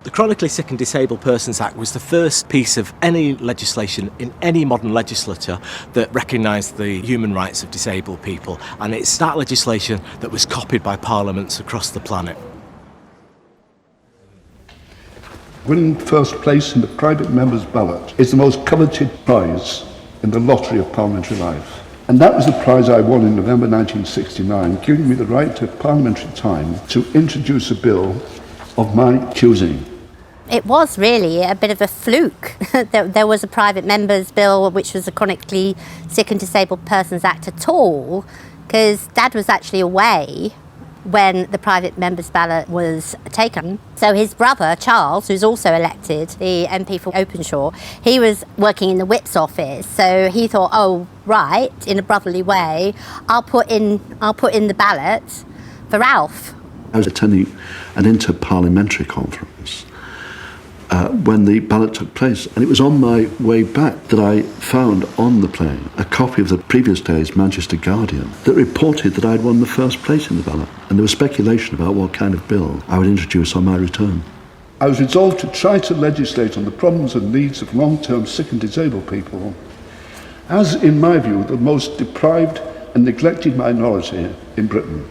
The Chronically Sick and Disabled Persons Act was the first piece of any legislation in any modern legislature that recognised the human rights of disabled people, and it's that legislation that was copied by parliaments across the planet. Winning first place in the private member's ballot is the most coveted prize in the lottery of parliamentary life. And that was the prize I won in November 1969, giving me the right to parliamentary time to introduce a bill of my choosing. It was really a bit of a fluke. There was a private member's bill, which was the Chronically Sick and Disabled Persons Act at all, because Dad was actually away when the private member's ballot was taken. So his brother, Charles, who's also elected, the MP for Openshaw, he was working in the whip's office. So he thought, oh, right, in a brotherly way, I'll put in the ballot for Alf. I was attending an inter-parliamentary conference when the ballot took place, and it was on my way back that I found on the plane a copy of the previous day's Manchester Guardian that reported that I'd won the first place in the ballot, and there was speculation about what kind of bill I would introduce on my return. I was resolved to try to legislate on the problems and needs of long-term sick and disabled people, as, in my view, the most deprived and neglected minority in Britain.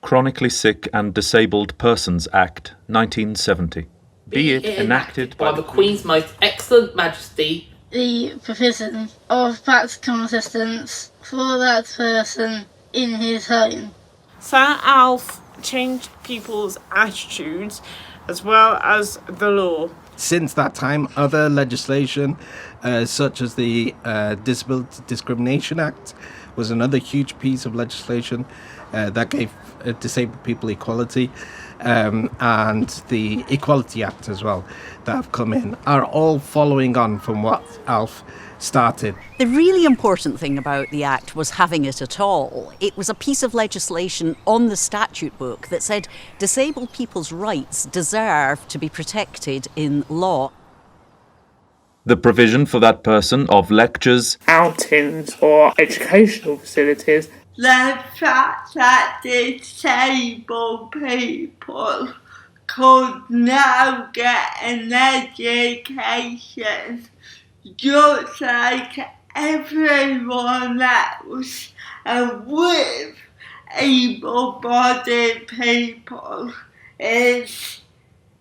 Chronically Sick and Disabled Persons Act, 1970. Be it enacted by the Queen's Most Excellent Majesty, the provision of practical assistance for that person in his home. Sir Alf changed people's attitudes as well as the law. Since that time, other legislation, such as the Disability Discrimination Act, was another huge piece of legislation that gave disabled people equality, and the Equality Act as well that have come in, are all following on from what Alf started. The really important thing about the Act was having it at all. It was a piece of legislation on the statute book that said disabled people's rights deserve to be protected in law. The provision for that person of lectures, Outings or educational facilities. The fact that disabled people could now get an education just like everyone else, and with able-bodied people is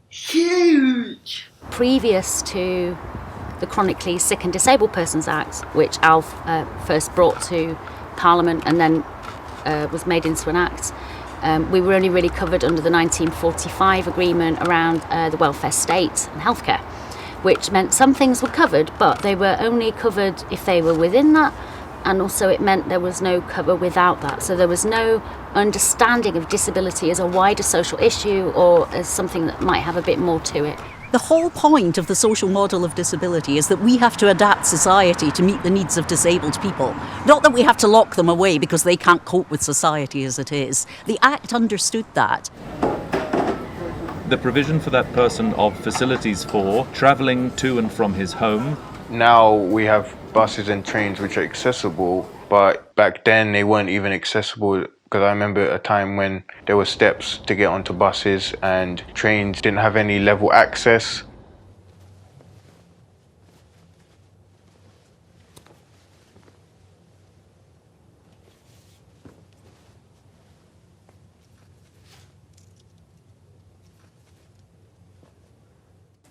huge. Previous to the Chronically Sick and Disabled Persons Act, which Alf first brought to Parliament and then was made into an act, we were only really covered under the 1945 agreement around the welfare state and healthcare, which meant some things were covered, but they were only covered if they were within that, and also it meant there was no cover without that. So there was no understanding of disability as a wider social issue or as something that might have a bit more to it. The whole point of the social model of disability is that we have to adapt society to meet the needs of disabled people. Not that we have to lock them away because they can't cope with society as it is. The Act understood that. the provision for that person of facilities for travelling to and from his home. Now we have buses and trains which are accessible, but back then they weren't even accessible, because I remember a time when there were steps to get onto buses and trains didn't have any level access.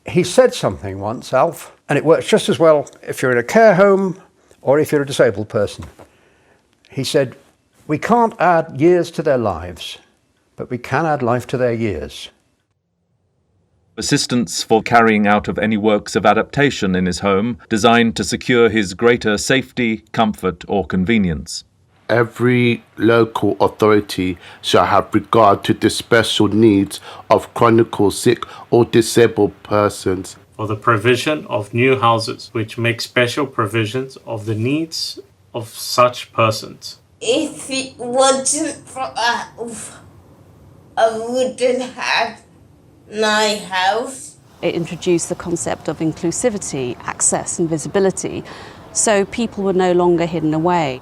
He said something once, Alf, and it works just as well if you're in a care home or if you're a disabled person. He said, we can't add years to their lives, but we can add life to their years. Assistance for carrying out of any works of adaptation in his home designed to secure his greater safety, comfort or convenience. Every local authority shall have regard to the special needs of chronically sick or disabled persons. For the provision of new houses, which make special provisions of the needs of such persons. If it wasn't for Alf, I wouldn't have my house. It introduced the concept of inclusivity, access and visibility, so people were no longer hidden away.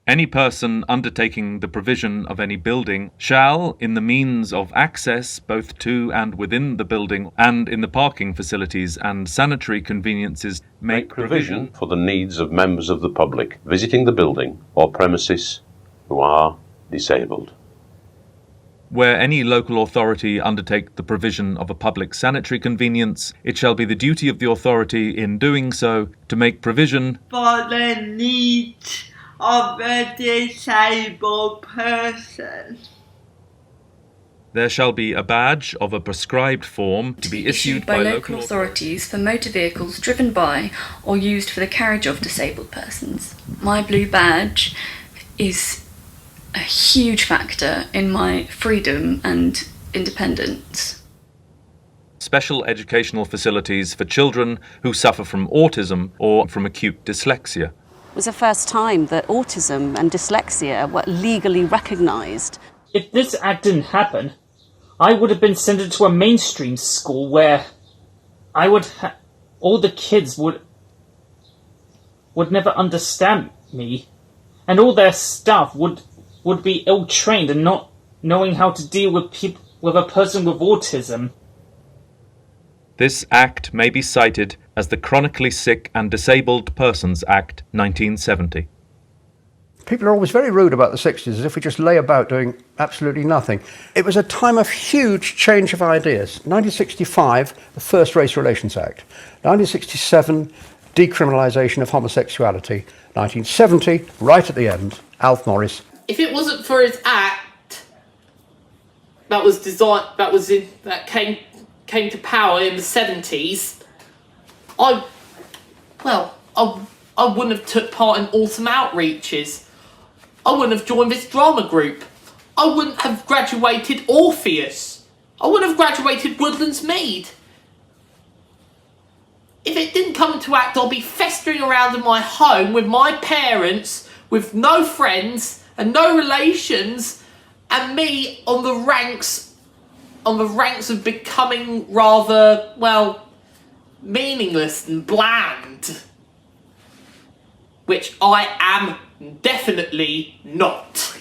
Any person undertaking the provision of any building shall, in the means of access both to and within the building and in the parking facilities and sanitary conveniences, make provision for the needs of members of the public visiting the building or premises who are disabled. Where any local authority undertake the provision of a public sanitary convenience, it shall be the duty of the authority in doing so to make provision for the needs of a disabled person. There shall be a badge of a prescribed form to be issued by local authorities for motor vehicles driven by or used for the carriage of disabled persons. My blue badge is a huge factor in my freedom and independence. Special educational facilities for children who suffer from autism or from acute dyslexia. It was the first time that autism and dyslexia were legally recognised. If this act didn't happen, I would have been sent into a mainstream school where all the kids would never understand me, and all their staff would be ill-trained and not knowing how to deal with a person with autism. This act may be cited as the Chronically Sick and Disabled Persons Act 1970. People are always very rude about the 60s, as if we just lay about doing absolutely nothing. It was a time of huge change of ideas. 1965, the first Race Relations Act. 1967, decriminalisation of homosexuality. 1970, right at the end, Alf Morris. If it wasn't for his act that came to power in the 70s, I wouldn't have took part in autumn outreaches. I wouldn't have joined this drama group. I wouldn't have graduated Orpheus. I wouldn't have graduated Woodlands Mead. If it didn't come to act, I'll be festering around in my home with my parents, with no friends and no relations, and me on the ranks of becoming rather, meaningless and bland. Which I am definitely not.